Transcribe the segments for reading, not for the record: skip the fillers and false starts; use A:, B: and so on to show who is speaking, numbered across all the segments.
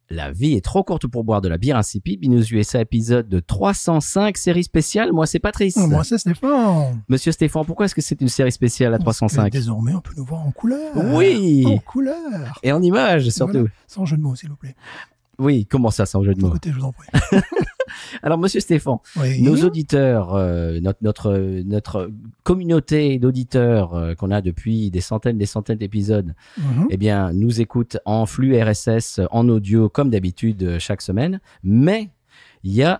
A: La vie est trop courte pour boire de la bière insipide. Binous USA épisode de 305, série spéciale. Moi, c'est Patrice.
B: Moi, c'est Stéphane.
A: Monsieur Stéphane, pourquoi est-ce que c'est une série spéciale à 305?
B: Désormais, on peut nous voir en couleur.
A: Oui.
B: En couleur.
A: Et en image, surtout.
B: Voilà. Sans jeu de mots, s'il vous plaît.
A: Oui, comment ça, sans jeu de mots?
B: Écoutez, je vous en prie.
A: Alors, monsieur Stéphane,
B: Oui.
A: nos auditeurs, notre communauté d'auditeurs qu'on a depuis des centaines d'épisodes,
B: Mhm.
A: eh bien, nous écoutent en flux RSS, en audio, comme d'habitude, chaque semaine. Mais il y a,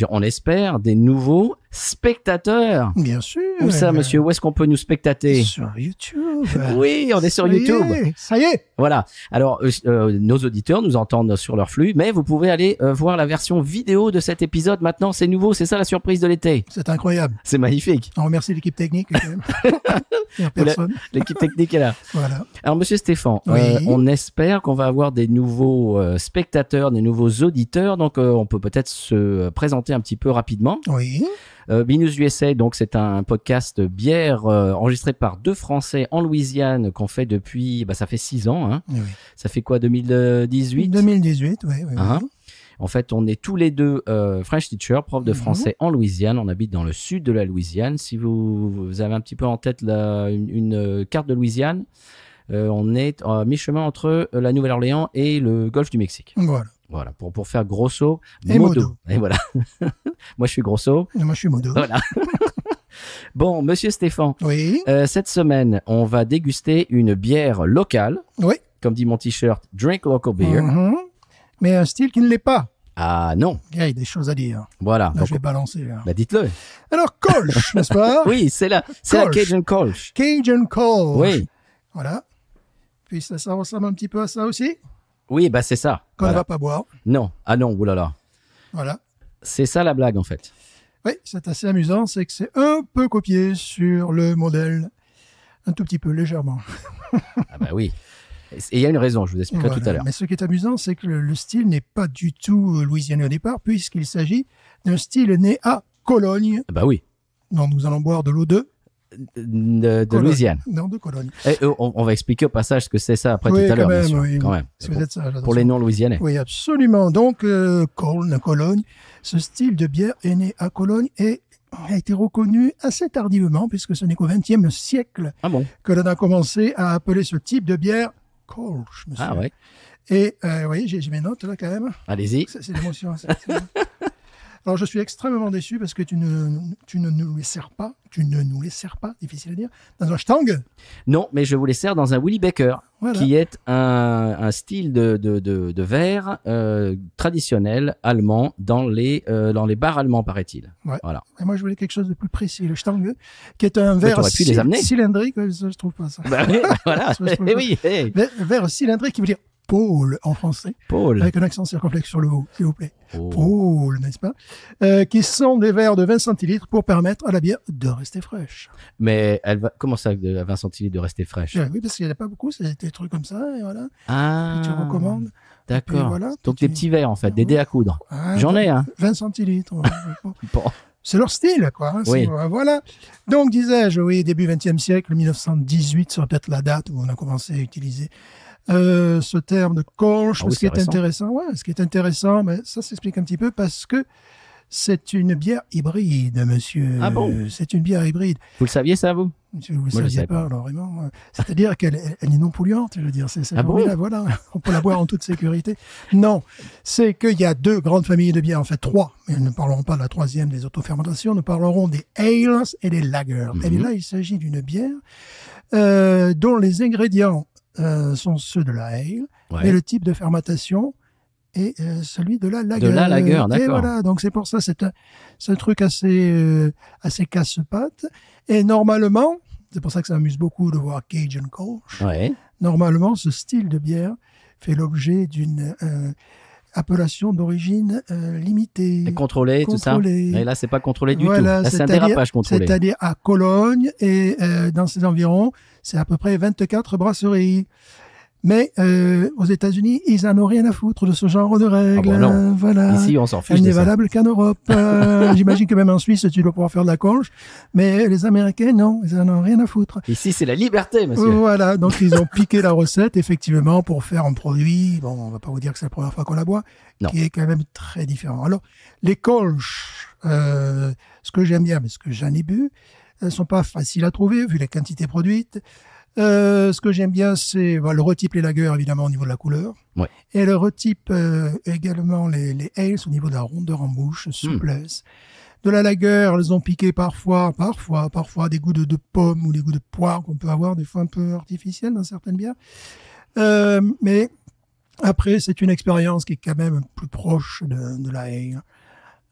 A: on espère, des nouveaux spectateurs.
B: Bien sûr.
A: Où ça, monsieur? Où est-ce qu'on peut nous spectater?
B: Sur YouTube.
A: Oui, on est sur
B: Ça y
A: YouTube.
B: est, ça y est.
A: Voilà. Alors, nos auditeurs nous entendent sur leur flux, mais vous pouvez aller voir la version vidéo de cet épisode. Maintenant, c'est nouveau. C'est ça la surprise de l'été.
B: C'est incroyable.
A: C'est magnifique.
B: On remercie l'équipe technique. Quand même. Il y a personne.
A: L'équipe technique est là.
B: Voilà.
A: Alors, monsieur Stéphane,
B: Oui.
A: on espère qu'on va avoir des nouveaux spectateurs, des nouveaux auditeurs. Donc, on peut peut-être se présenter un petit peu rapidement.
B: Oui.
A: Binous USA, donc c'est un podcast bière enregistré par deux Français en Louisiane qu'on fait depuis, ça fait 6 ans. Hein.
B: Oui.
A: Ça fait quoi, 2018?
B: 2018, oui.
A: Hein. En fait, on est tous les deux French teacher, prof de
B: Mhm.
A: français en Louisiane. On habite dans le sud de la Louisiane. Si vous avez un petit peu en tête une carte de Louisiane, on est à mi-chemin entre la Nouvelle-Orléans et le golfe du Mexique.
B: Voilà.
A: Voilà, pour faire grosso
B: Et
A: modo.
B: modo.
A: Et voilà. Moi, je suis grosso.
B: Et moi, je suis modo.
A: Voilà. Bon, monsieur Stéphane,
B: Oui.
A: cette semaine, on va déguster une bière locale.
B: Oui.
A: Comme dit mon t-shirt, Drink Local Beer.
B: Mhm. Mais un style qui ne l'est pas.
A: Ah non,
B: Il y a des choses à dire.
A: voilà.
B: Là,
A: Donc,
B: je vais balancer. Là.
A: dites-le.
B: Alors, Kolsch, n'est-ce pas?
A: Oui, c'est la
B: Kolsch.
A: Cajun Kolsch.
B: Cajun Kolsch.
A: Oui,
B: Voilà. Puis ça ressemble un petit peu à ça aussi,
A: oui, c'est ça.
B: qu'on ne
A: Voilà.
B: va pas boire.
A: Non, ah non, oulala.
B: Voilà.
A: C'est ça la blague en fait.
B: Oui, c'est assez amusant, c'est que c'est un peu copié sur le modèle, un tout petit peu, légèrement.
A: Ah bah oui. Et il y a une raison, je vous expliquerai
B: Voilà.
A: tout à l'heure.
B: Mais ce qui est amusant, c'est que le style n'est pas du tout louisianais au départ, puisqu'il s'agit d'un style né à Cologne,
A: Bah oui,
B: dont nous allons boire de l'eau de
A: de
B: Cologne.
A: Louisiane.
B: Non, de Cologne.
A: Et, on va expliquer au passage ce que c'est ça après
B: Oui,
A: tout à l'heure,
B: quand
A: bien
B: même,
A: sûr.
B: oui.
A: Quand même.
B: Si vous êtes sage,
A: Pour
B: attention.
A: les non-louisianais.
B: Oui, absolument. Donc, Cologne, ce style de bière est né à Cologne et a été reconnu assez tardivement, puisque ce n'est qu'au XXe siècle
A: Ah bon?
B: que l'on a commencé à appeler ce type de bière Kolsch, monsieur.
A: Ah ouais.
B: Et, vous voyez, j'ai mes notes là quand même.
A: Allez-y.
B: C'est l'émotion. Alors, je suis extrêmement déçu parce que tu ne nous les sers pas, difficile à dire, dans un stang.
A: Non, mais je vous les sers dans un Willy Baker,
B: Voilà.
A: qui est un style de verre traditionnel allemand dans les bars allemands, paraît-il.
B: Ouais.
A: Voilà.
B: Et moi, je voulais quelque chose de plus précis. Le stang, qui est un verre
A: t'aurais pu les amener.
B: cylindrique. Ouais, ça, je trouve pas ça.
A: Bah oui, voilà.
B: Ça, je trouve
A: Eh
B: pas.
A: oui, hey.
B: Verre cylindrique qui veut dire pôle en français,
A: Paul.
B: avec un accent circonflexe sur le haut, s'il vous plaît.
A: Oh.
B: Pôle, n'est-ce pas? Qui sont des verres de 20 centilitres pour permettre à la bière de rester fraîche.
A: Mais elle va, comment ça, à 20 centilitres de rester fraîche?
B: Oui, parce qu'il n'y en a pas beaucoup, c'est des trucs comme ça, et voilà.
A: Ah.
B: Que tu recommandes.
A: D'accord.
B: Puis voilà,
A: Donc
B: puis
A: des petits verres, en fait, des dés à coudre.
B: Ah,
A: J'en ai, hein.
B: 20 centilitres.
A: Bon.
B: C'est leur style, quoi. Hein,
A: Oui.
B: Voilà. Donc, disais-je, oui, début 20e siècle, 1918 sera peut-être la date où on a commencé à utiliser ce terme de Kolsch.
A: Ah oui,
B: Ce qui est
A: c'est récent.
B: intéressant, ce qui est intéressant, mais ça s'explique un petit peu parce que c'est une bière hybride, monsieur.
A: Ah bon?
B: C'est une bière hybride.
A: Vous le saviez, ça, vous?
B: Monsieur, vous ne
A: Moi, je
B: saviez
A: savais
B: pas, alors vraiment. C'est-à-dire qu'elle elle est non polluante, je veux dire. C'est
A: Ah bon?
B: formidable, voilà. On peut la boire en toute sécurité. Non, c'est qu'il y a 2 grandes familles de bières, en fait 3. Mais nous ne parlerons pas de la 3e des autofermentations, nous parlerons des ales et des lagers. Et là, il s'agit d'une bière dont les ingrédients sont ceux de la ale,
A: Ouais.
B: mais le type de fermentation est celui de la lager.
A: De la lager,
B: Et
A: d'accord.
B: voilà, donc c'est pour ça, c'est un truc assez casse-pattes. Et normalement, c'est pour ça que ça m'amuse beaucoup de voir Cajun Kolsch.
A: Ouais.
B: Normalement, ce style de bière fait l'objet d'une appellation d'origine limitée.
A: Et contrôlé, tout ça.
B: Contrôlé.
A: Et là, c'est pas contrôlé du
B: Voilà,
A: tout. Là, c'est un
B: c'est-à-dire-
A: dérapage contrôlé.
B: C'est-à-dire à Cologne et dans ses environs, c'est à peu près 24 brasseries. Mais aux États-Unis, ils en ont rien à foutre de ce genre de règles.
A: Ah bah non.
B: Voilà.
A: Ici, on s'en fiche
B: Elle
A: de
B: n'est
A: ça.
B: valable qu'en Europe. J'imagine que même en Suisse, tu dois pouvoir faire de la colche. Mais les Américains, non, ils en ont rien à foutre.
A: Ici, c'est la liberté, monsieur.
B: Voilà, donc ils ont piqué la recette, effectivement, pour faire un produit, bon, on va pas vous dire que c'est la première fois qu'on la boit,
A: Non.
B: qui est quand même très différent. Alors, les colches, ce que j'aime bien, parce que j'en ai bu, elles sont pas faciles à trouver, vu les quantités produites. Ce que j'aime bien, c'est le retype les lagers, évidemment, au niveau de la couleur.
A: Ouais.
B: Et le retype également les ales, au niveau de la rondeur en bouche, souplesse. De la lager, elles ont piqué parfois des goûts de pommes ou des goûts de poire qu'on peut avoir, des fois un peu artificiels dans certaines bières. Mais après, c'est une expérience qui est quand même plus proche de la ale.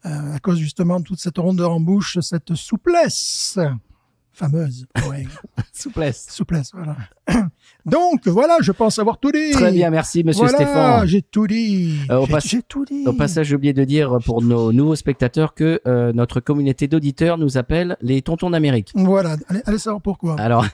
B: À cause justement de toute cette rondeur en bouche, cette souplesse fameuse. Ouais.
A: Souplesse.
B: Voilà. Donc, voilà, je pense avoir tout dit.
A: Très bien, merci, monsieur
B: voilà,
A: Stéphane.
B: j'ai tout dit.
A: J'ai
B: tout dit.
A: Au passage, j'ai oublié de dire pour nos nouveaux spectateurs que notre communauté d'auditeurs nous appelle les tontons d'Amérique.
B: Voilà, allez savoir pourquoi.
A: Alors,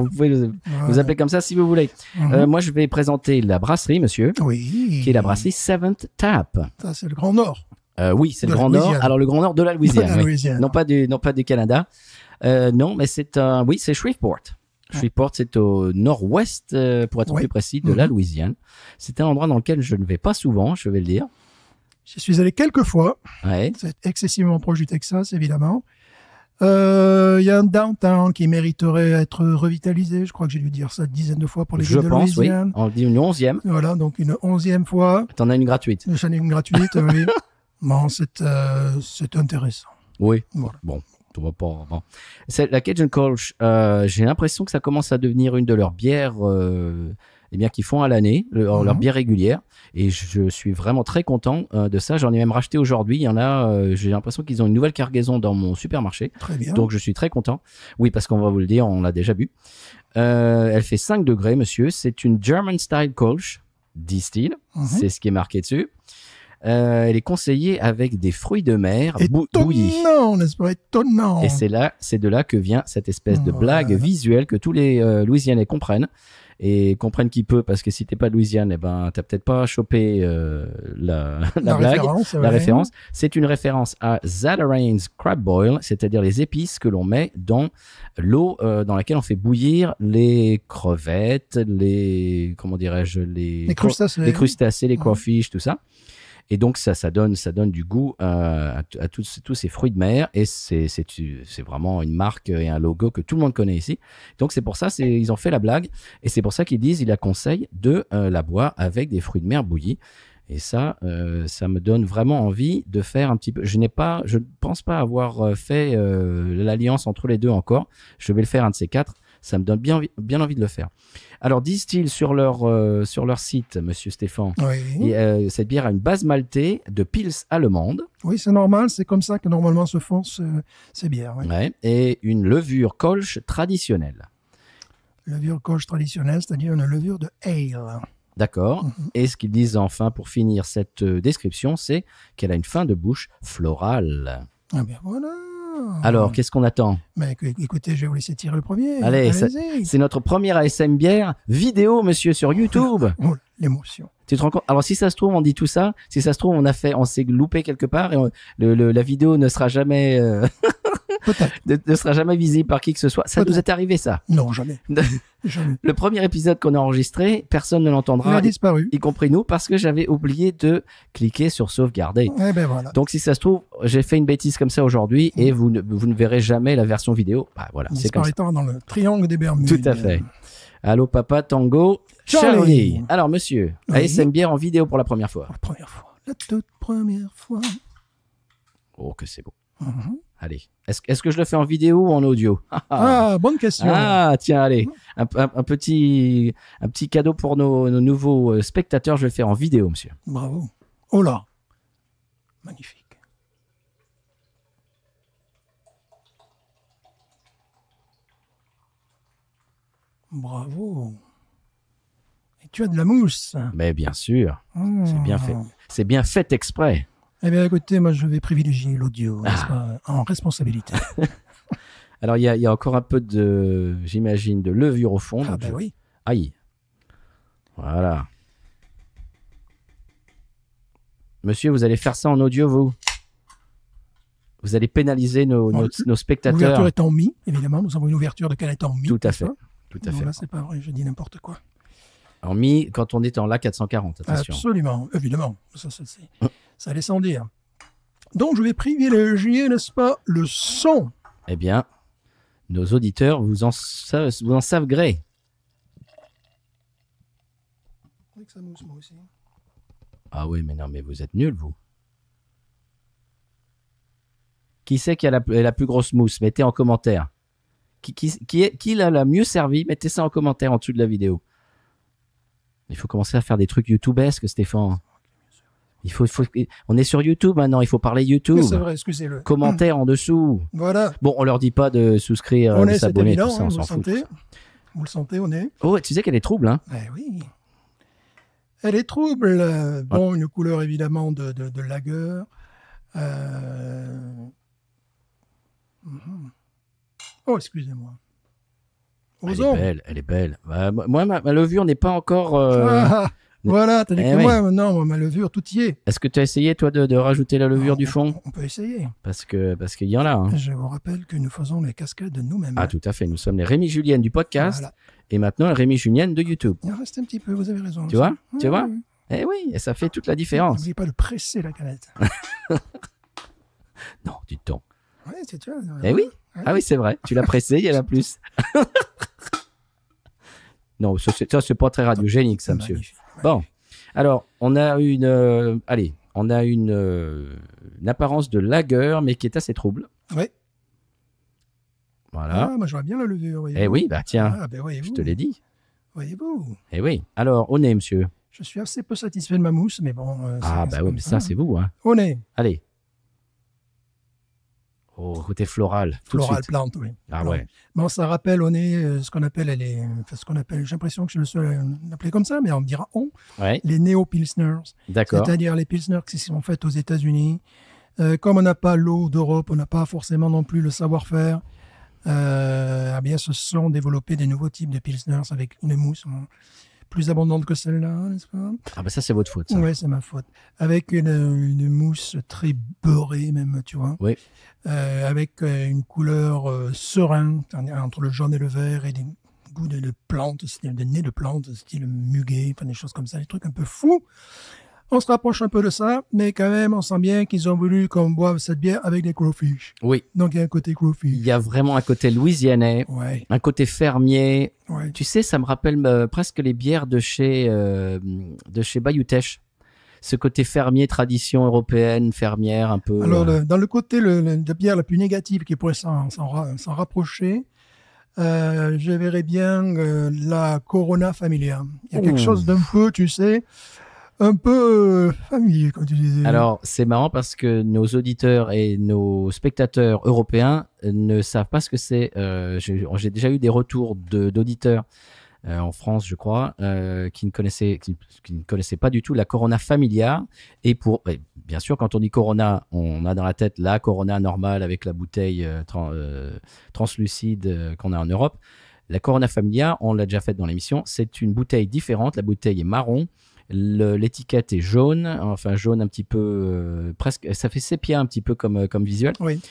A: vous pouvez nous appeler comme ça si vous voulez. Moi, je vais présenter la brasserie, monsieur,
B: Oui.
A: qui est la brasserie Seventh Tap.
B: Ça, c'est le Grand Nord.
A: Oui, c'est le
B: De la
A: Grand Nord.
B: Louisiane.
A: Alors, le Grand Nord de la Louisiane.
B: De la
A: oui.
B: Louisiane.
A: Non pas du Canada. Non, mais c'est Shreveport. Shreveport, c'est au nord-ouest, pour être plus précis, de la Louisiane. C'est un endroit dans lequel je ne vais pas souvent, je vais le dire.
B: J'y suis allé quelques fois.
A: Ouais.
B: C'est excessivement proche du Texas, évidemment. Il y a un downtown qui mériterait être revitalisé. Je crois que j'ai dû dire ça une dizaine de fois pour les
A: Je
B: villes de
A: pense, oui.
B: Louisiane.
A: On dit une 11e.
B: Voilà, donc une 11e fois.
A: T'en as une gratuite.
B: J'en ai une gratuite, oui. Bon, c'est intéressant.
A: Oui.
B: Voilà.
A: Bon. Bon. La Cajun Kolsch, j'ai l'impression que ça commence à devenir une de leurs bières qu'ils font à l'année, leur bière régulière. Et je suis vraiment très content de ça. J'en ai même racheté aujourd'hui. Il y en a, j'ai l'impression qu'ils ont une nouvelle cargaison dans mon supermarché.
B: Très bien.
A: Donc je suis très content. Oui, parce qu'on va vous le dire, on l'a déjà bu. Elle fait 5 degrés, monsieur. C'est une German Style Kolsch distilled. C'est ce qui est marqué dessus. Elle est conseillée avec des fruits de mer bouillis.
B: Étonnant, n'est-ce pas? Étonnant.
A: Et c'est de là que vient cette espèce de blague visuelle que tous les Louisianais comprennent. Et comprennent qui peut, parce que si t'es pas de Louisiane, eh ben, t'as peut-être pas chopé la blague, la référence. C'est une référence à Zatarain's Crab Boil, c'est-à-dire les épices que l'on met dans l'eau dans laquelle on fait bouillir les crevettes, les crustacés, les crawfish, tout ça. Et donc ça donne du goût à tous ces fruits de mer, et c'est vraiment une marque et un logo que tout le monde connaît ici. Donc c'est pour ça ils ont fait la blague, et c'est pour ça qu'ils disent, ils la conseillent de la boire avec des fruits de mer bouillis. Et ça me donne vraiment envie de faire un petit peu. Je ne pense pas avoir fait l'alliance entre les deux encore. Je vais le faire un de ces quatre. Ça me donne bien envie de le faire. Alors, disent-ils sur leur site, monsieur Stéphane, cette bière a une base maltée de Pils allemande.
B: Oui, c'est normal. C'est comme ça que normalement se font ces bières. Oui.
A: Ouais, et une levure Kolsch traditionnelle.
B: Levure Kolsch traditionnelle, c'est-à-dire une levure de ale.
A: D'accord. Et ce qu'ils disent enfin pour finir cette description, c'est qu'elle a une fin de bouche florale.
B: Ah bien voilà.
A: Alors, qu'est-ce qu'on attend?
B: Mais écoutez, je vais vous laisser tirer le premier.
A: Allez, c'est notre première ASM bière vidéo, monsieur, sur YouTube.
B: Oh, l'émotion.
A: Tu te rends compte? Alors, si ça se trouve, on dit tout ça. Si ça se trouve, on s'est loupé quelque part, et la vidéo ne sera jamais, ne sera jamais visible par qui que ce soit. Ça nous est arrivé, ça?
B: Non, jamais. Jamais.
A: Le premier épisode qu'on a enregistré, personne ne l'entendra.
B: Il a disparu.
A: Y compris nous, parce que j'avais oublié de cliquer sur sauvegarder.
B: Eh ben voilà.
A: Donc, si ça se trouve, j'ai fait une bêtise comme ça aujourd'hui, et vous ne verrez jamais la version vidéo. Bah, voilà, c'est comme ça.
B: Disparaîtant dans le triangle des Bermudes.
A: Tout à fait. Allô, papa, tango, Charlie. Alors, monsieur, ASM bière en vidéo pour la première fois.
B: La première fois. La toute première fois.
A: Oh, que c'est beau. Allez. Est-ce que je le fais en vidéo ou en audio?
B: Bonne question.
A: Ah, tiens, allez. Un petit cadeau pour nos nouveaux spectateurs. Je vais le faire en vidéo, monsieur.
B: Bravo. Oh là. Magnifique. Bravo. Et tu as de la mousse.
A: Mais bien sûr. C'est bien fait. C'est bien fait exprès.
B: Eh bien, écoutez, moi, je vais privilégier l'audio, n'est-ce pas, en responsabilité.
A: Alors, il y a encore un peu j'imagine, de levure au fond.
B: Ah, ben oui.
A: Aïe. Voilà. Monsieur, vous allez faire ça en audio, vous? Vous allez pénaliser nos spectateurs.
B: L'ouverture est en mi, évidemment. Nous avons une ouverture de canette en mi.
A: Tout à fait.
B: Ça.
A: Tout à
B: Non,
A: fait.
B: là, c'est pas vrai, je dis n'importe quoi.
A: En mi, quand on est en La 440, attention.
B: Absolument, évidemment. Ça laisse en dire. Donc, je vais privilégier, n'est-ce pas, le son.
A: Eh bien, nos auditeurs vous en savent gré.
B: Que ça mousse, moi aussi.
A: Ah oui, mais non, mais vous êtes nuls, vous. Qui c'est qui a la plus grosse mousse? Mettez en commentaire. Qui l'a la mieux servi? Mettez ça en commentaire en dessous de la vidéo. Il faut commencer à faire des trucs YouTubesques, Stéphane. On est sur YouTube maintenant, il faut parler YouTube.
B: Oui, c'est vrai, excusez-le.
A: Commentaire en dessous.
B: Voilà.
A: Bon, on leur dit pas de souscrire,
B: On
A: de
B: est, c'est
A: s'abonner,
B: évident,
A: tout ça, on
B: vous
A: s'en
B: le
A: fout.
B: sentez. Vous le sentez, on est.
A: Oh, tu sais qu'elle est trouble, hein?
B: Eh oui. Elle est trouble. Bon, une couleur évidemment de lager. Oh, excusez-moi. Osons.
A: Elle est belle. Bah, moi, ma levure n'est pas encore...
B: Voilà, tandis que
A: oui.
B: moi, non, ma levure, tout y est.
A: Est-ce que tu as essayé, toi, de rajouter la levure du fond?
B: On peut essayer.
A: Parce qu'il y en a. Hein.
B: Je vous rappelle que nous faisons les cascades de nous-mêmes.
A: Ah, tout à fait. Nous sommes les Rémi Julienne du podcast
B: Voilà.
A: et maintenant les Rémi Julienne de YouTube.
B: Il en reste un petit peu, vous avez raison.
A: Tu vois?
B: Oui,
A: Tu vois?
B: oui.
A: Eh oui, et ça fait toute la différence.
B: N'oubliez pas de presser la canette.
A: Non, du temps.
B: Oui, c'est tu vois.
A: Eh oui.
B: Ouais.
A: Ah oui, c'est vrai. Tu l'as pressé, il y en a plus. Non, ça, c'est pas très radiogénique, ça,
B: C'est
A: monsieur.
B: magnifique.
A: Bon. Alors, on a une apparence de lager, mais qui est assez trouble.
B: Oui.
A: Voilà.
B: Ah, moi, je vois bien la levure. Voyez-vous.
A: Eh oui, bah tiens,
B: Ah, ben, voyez-vous.
A: je te l'ai dit.
B: Voyez-vous.
A: Eh oui. Alors, au nez, monsieur.
B: Je suis assez peu satisfait de ma mousse, mais bon.
A: Ah, bah oui, mais ça, c'est vous, hein.
B: Au nez.
A: Allez. Oh, côté floral, tout de
B: Floral
A: suite.
B: plante, oui.
A: Ah
B: Plante.
A: ouais.
B: Bon, ça rappelle au nez ce qu'on appelle, j'ai l'impression que je suis le seul à l'appeler comme ça, mais on me dira
A: Ouais,
B: les néo-pilsners.
A: d'accord.
B: C'est-à-dire les pilsners qui sont faits aux États-Unis. Comme on n'a pas l'eau d'Europe, on n'a pas forcément non plus le savoir-faire. Eh bien, se sont développés des nouveaux types de pilsners avec une mousse plus abondante que celle-là, n'est-ce pas?
A: Ah bah ça, c'est votre faute, ça.
B: Oui, c'est ma faute. Avec une mousse très beurrée même, tu vois.
A: Oui.
B: Avec une couleur serein entre le jaune et le vert et des goûts de plantes, de nez de plantes, style muguet, enfin des choses comme ça, des trucs un peu fous. On se rapproche un peu de ça, mais quand même, on sent bien qu'ils ont voulu qu'on boive cette bière avec des crayfish.
A: Oui.
B: Donc il y a un côté crayfish.
A: Il y a vraiment un côté louisianais,
B: Ouais,
A: un côté fermier.
B: ouais.
A: Tu sais, ça me rappelle presque les bières de chez Bayou-Teche. Ce côté fermier, tradition européenne, fermière, un peu.
B: Alors, dans le côté de bière la plus négative qui pourrait s'en rapprocher, je verrais bien la Corona Familia. Il y a quelque
A: Ouh.
B: chose d'un peu, tu sais, un peu familier, comme tu disais.
A: Alors, c'est marrant parce que nos auditeurs et nos spectateurs européens ne savent pas ce que c'est. J'ai déjà eu des retours d'auditeurs en France, je crois, qui ne connaissaient pas du tout la Corona Familiar. Et bien sûr, quand on dit Corona, on a dans la tête la Corona normale avec la bouteille translucide qu'on a en Europe. La Corona Familiar, on l'a déjà faite dans l'émission, c'est une bouteille différente. La bouteille est marron. L'étiquette est jaune, enfin jaune un petit peu, presque, ça fait sépia un petit peu comme visuel.
B: Oui,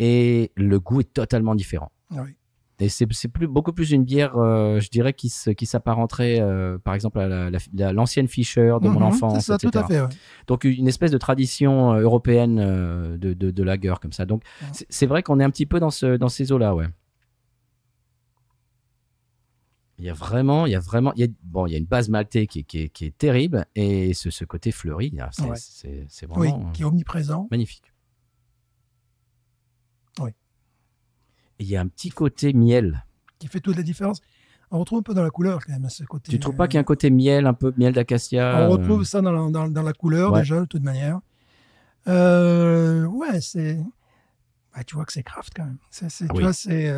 A: Et le goût est totalement différent.
B: oui.
A: Et c'est beaucoup plus une bière, je dirais, qui s'apparenterait, par exemple, à l'ancienne Fischer de mon enfance,
B: C'est ça,
A: etc.
B: tout à fait, ouais.
A: Donc, une espèce de tradition européenne de lager comme ça. Donc, c'est vrai qu'on est un petit peu dans ces eaux-là, ouais. Il y a une base maltée qui est terrible, et ce côté fleuri, là,
B: Ouais.
A: c'est
B: Oui,
A: vraiment
B: qui est omniprésent.
A: magnifique.
B: Oui.
A: Et il y a un petit côté miel.
B: Qui fait toute la différence. On retrouve un peu dans la couleur quand même ce côté.
A: Tu trouves pas qu'il y a un côté miel, un peu miel d'acacia
B: On retrouve ça dans la couleur
A: Ouais.
B: déjà de toute manière. Ouais, c'est. Ouais, tu vois que c'est craft quand même. Tu
A: Oui.
B: vois, c'est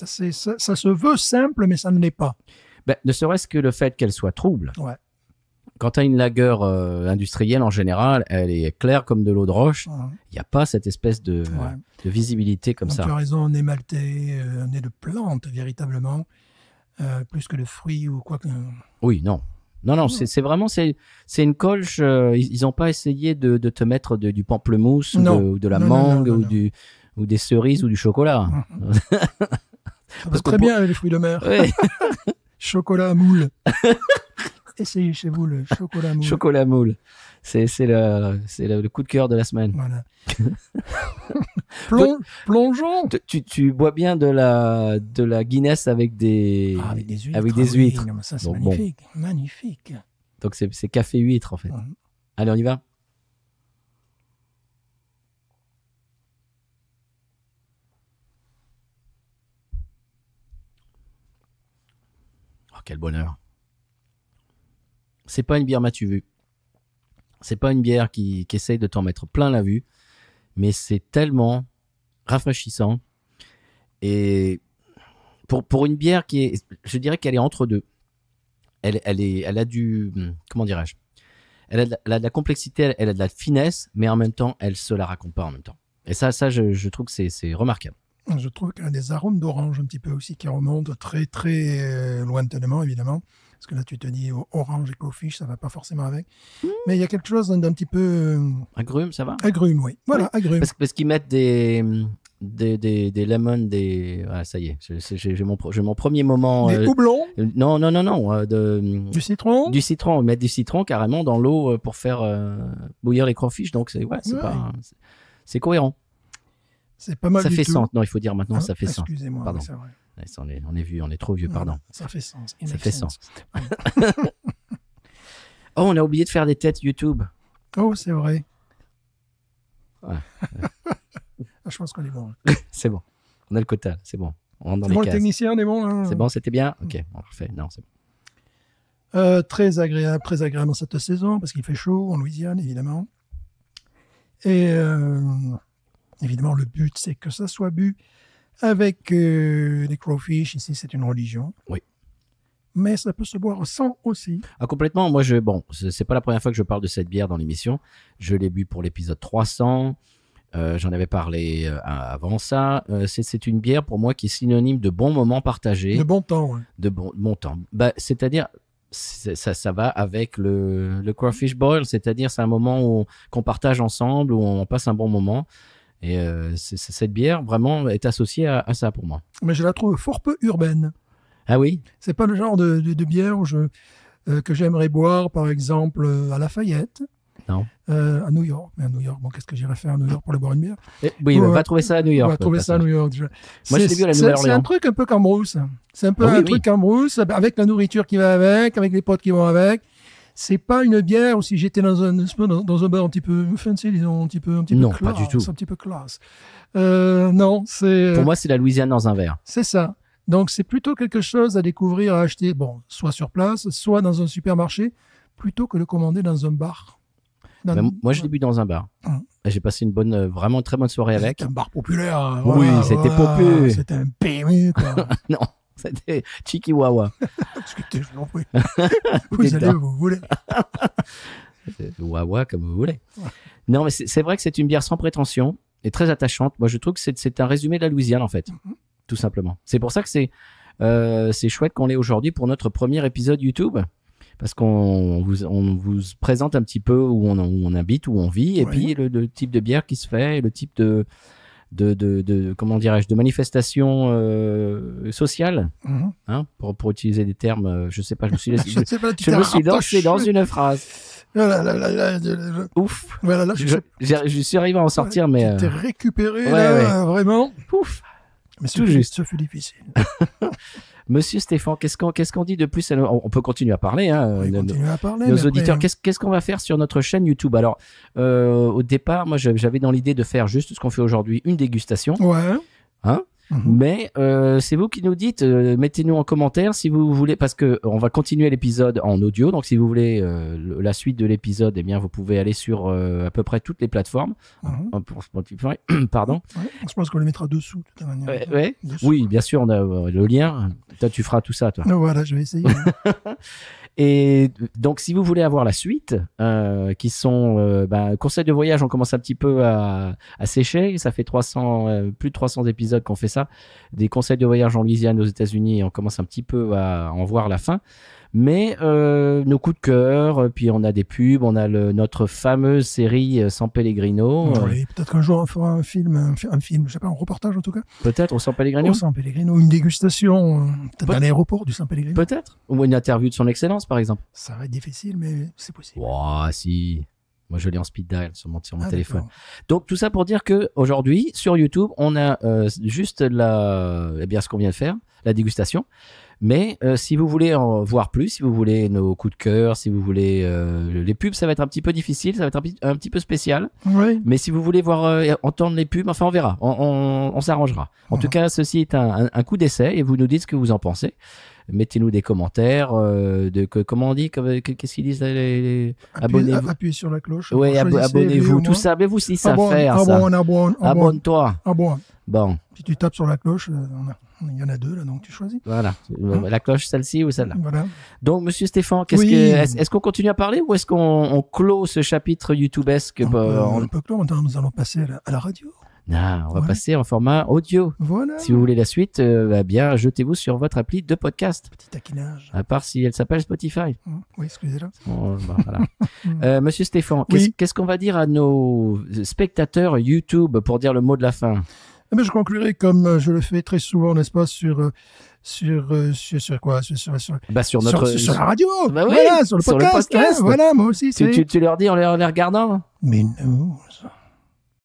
B: assez. Ça se veut simple, mais ça ne l'est pas.
A: Ben, ne serait-ce que le fait qu'elle soit trouble.
B: Ouais.
A: Quand tu as une lager industrielle, en général, elle est claire comme de l'eau de roche.
B: Ouais.
A: Il n'y a pas cette espèce de visibilité comme
B: Donc,
A: ça.
B: tu as raison, on est maltais, on est de plantes véritablement, plus que de fruits ou quoi que.
A: Oui, non. Non, c'est vraiment, c'est une colche. Ils n'ont pas essayé de te mettre du pamplemousse ou de la mangue ou des cerises ou du chocolat.
B: Ça passe très bien avec les fruits de mer.
A: Ouais.
B: Chocolat moule. Essayez chez vous le chocolat moule.
A: Chocolat moule. C'est le coup de cœur de la semaine.
B: Voilà. Plongeons.
A: Tu bois bien de la Guinness avec des
B: huîtres.
A: avec des huîtres.
B: Oui, non, mais ça, c'est
A: Donc,
B: magnifique. Magnifique.
A: Donc c'est café huître en fait. Allez, on y va. Oh, quel bonheur. C'est pas une bière m'as-tu vu. C'est pas une bière qui essaye de t'en mettre plein la vue, mais c'est tellement rafraîchissant. Et pour une bière je dirais qu'elle est entre deux. Elle a du, comment dirais-je, elle a de la complexité, elle a de la finesse, mais en même temps, elle se la raconte pas en même temps. Et ça, je trouve que c'est remarquable.
B: Je trouve qu'il y a des arômes d'orange un petit peu aussi qui remontent très très lointainement évidemment. Parce que là tu te dis orange et crawfish, ça va pas forcément avec. Mais il y a quelque chose d'un petit peu...
A: Agrumes, ça va?
B: Agrumes, oui. Voilà,
A: oui.
B: agrumes.
A: Parce qu'ils mettent des lemons, ah, ça y est, j'ai mon premier moment.
B: Des houblons?
A: Non.
B: Du citron?
A: Du citron. Ils mettent du citron carrément dans l'eau pour faire bouillir les crawfish. Donc c'est cohérent.
B: C'est pas mal.
A: Ça
B: du
A: fait
B: tout.
A: sens. Non, il faut dire maintenant, ça fait sens.
B: Excusez-moi,
A: pardon.
B: c'est vrai.
A: On est vieux, on est trop vieux, pardon.
B: Ça fait sens.
A: Ça fait sens. Oh, on a oublié de faire des têtes YouTube.
B: Oh, c'est vrai.
A: Ouais.
B: Je pense qu'on est bon.
A: C'est bon. On a le quota, c'est bon. On rentre dans
B: C'est bon,
A: les
B: le
A: cases.
B: technicien, on est bon là.
A: C'est bon, c'était bien? Ok, bon, parfait. Non, c'est bon.
B: Très agréable cette saison parce qu'il fait chaud en Louisiane, évidemment. Et évidemment, le but, c'est que ça soit bu avec des crawfish. Ici, c'est une religion.
A: Oui.
B: Mais ça peut se boire sans aussi.
A: Ah, complètement. Moi, c'est pas la première fois que je parle de cette bière dans l'émission. Je l'ai bu pour l'épisode 300. J'en avais parlé avant ça. C'est une bière pour moi qui est synonyme de bons moments partagés.
B: De bon temps, ouais.
A: De bon temps. C'est-à-dire, ça va avec le crawfish boil, c'est-à-dire c'est un moment qu'on partage ensemble, où on passe un bon moment. Et cette bière vraiment est associée à ça pour moi.
B: Mais je la trouve fort peu urbaine.
A: Ah oui?
B: C'est pas le genre de bière que j'aimerais boire, par exemple, à Lafayette.
A: Non.
B: À New York. Mais à New York, bon, qu'est-ce que j'irais faire à New York pour aller boire une bière?
A: Oui, on va trouver ça à New York.
B: On va trouver ça à New York.
A: Moi, je l'ai vu à la Nouvelle-Orléans.
B: C'est un truc un peu Cambrousse. C'est un peu truc Cambrousse, avec la nourriture qui va avec les potes qui vont avec. C'est pas une bière, ou si j'étais dans un bar un petit peu fancy, disons, un petit peu
A: non,
B: classe,
A: pas du tout.
B: un petit peu classe. Non, c'est...
A: Pour moi, c'est la Louisiane dans un verre.
B: C'est ça. Donc, c'est plutôt quelque chose à découvrir, à acheter, bon, soit sur place, soit dans un supermarché, plutôt que de commander dans un bar.
A: Moi, je l'ai bu dans un bar. J'ai passé vraiment une très bonne soirée avec.
B: C'était un bar populaire.
A: Oui, c'était populaire.
B: C'était un PMU, quoi.
A: Non, c'était Chikiwawa.
B: Discutez, je vous en prie. Vous allez où vous voulez.
A: Wawa, comme vous voulez. Non, mais c'est vrai que c'est une bière sans prétention et très attachante. Moi, je trouve que c'est un résumé de la Louisiane, en fait. Tout simplement. C'est pour ça que c'est chouette qu'on l'ait aujourd'hui pour notre premier épisode YouTube. Parce qu'on vous présente un petit peu où on habite, où on vit, et puis le type de bière qui se fait, et le type de comment dirais-je, de manifestation sociale, hein, pour utiliser des termes, je sais pas, je me suis lancé dans une phrase. Ouf.
B: Voilà, là,
A: je suis arrivé à en sortir, mais
B: t'es récupéré là, vraiment.
A: Ouf.
B: Mais
A: tout juste.
B: Ce fut difficile.
A: Monsieur Stéphane, qu'est-ce qu'on dit de plus? On peut continuer à parler, hein,
B: continuer à parler,
A: nos auditeurs. Qu'est-ce qu'on va faire sur notre chaîne YouTube? Alors, au départ, moi, j'avais dans l'idée de faire juste ce qu'on fait aujourd'hui, une dégustation.
B: Ouais.
A: Hein? Mais c'est vous qui nous dites, mettez-nous en commentaire si vous voulez, parce que on va continuer l'épisode en audio. Donc, si vous voulez la suite de l'épisode, eh bien, vous pouvez aller sur à peu près toutes les plateformes. Pour Spotify, pardon.
B: Ouais, je pense qu'on les mettra dessous, de toute manière.
A: Oui, bien sûr, on a le lien. Toi, tu feras tout ça, toi.
B: Voilà, je vais essayer.
A: Et donc, si vous voulez avoir la suite, qui sont conseils de voyage, on commence un petit peu à sécher. Ça fait plus de 300 épisodes qu'on fait ça. Des conseils de voyage en Louisiane, aux États-Unis, on commence un petit peu à en voir la fin. Mais nos coups de cœur, puis on a des pubs, on a notre fameuse série San Pellegrino.
B: Oui, peut-être qu'un jour on fera un film, je sais pas, un reportage en tout cas.
A: Peut-être au San Pellegrino.
B: Au San Pellegrino, une dégustation, peut-être à l'aéroport du San Pellegrino.
A: Peut-être. Ou une interview de son excellence, par exemple.
B: Ça va être difficile, mais c'est possible.
A: Ouah, si. Moi, je l'ai en speed dial sur mon téléphone.
B: D'accord.
A: Donc, tout ça pour dire que aujourd'hui, sur YouTube, on a juste ce qu'on vient de faire, la dégustation. Mais si vous voulez en voir plus, si vous voulez nos coups de cœur, si vous voulez les pubs, ça va être un petit peu difficile, ça va être un petit peu spécial.
B: Oui.
A: Mais si vous voulez voir entendre les pubs, enfin on verra, on s'arrangera. En tout cas, ceci est un coup d'essai et vous nous dites ce que vous en pensez. Mettez-nous des commentaires, comment on dit, qu'est-ce qu'ils disent abonnez-vous.
B: Appuyez sur la cloche.
A: Oui, abonnez-vous, tout ça. Mais vous, si ça faire ça. Abonne-toi. Bon.
B: Si tu tapes sur la cloche, il y en a deux là, donc tu choisis.
A: Voilà. La cloche, celle-ci ou celle-là.
B: Voilà.
A: Donc, Monsieur Stéphane, est-ce qu'on continue à parler ou est-ce qu'on clôt ce chapitre YouTubesque?
B: On peut clore. Nous allons passer à la radio.
A: Non, on va passer en format audio.
B: Voilà.
A: Si vous voulez la suite, bien, jetez-vous sur votre appli de podcast.
B: Petit taquinage.
A: À part si elle s'appelle Spotify.
B: Oui, excusez-la.
A: Voilà. Monsieur Stéphane,
B: oui.
A: qu'est-ce qu'on va dire à nos spectateurs YouTube pour dire le mot de la fin?
B: Je conclurai comme je le fais très souvent, n'est-ce pas, sur quoi
A: sur
B: la radio.
A: Bah oui,
B: voilà, sur le podcast.
A: Hein,
B: voilà, moi aussi.
A: Tu leur dis en les regardant?
B: Mais non.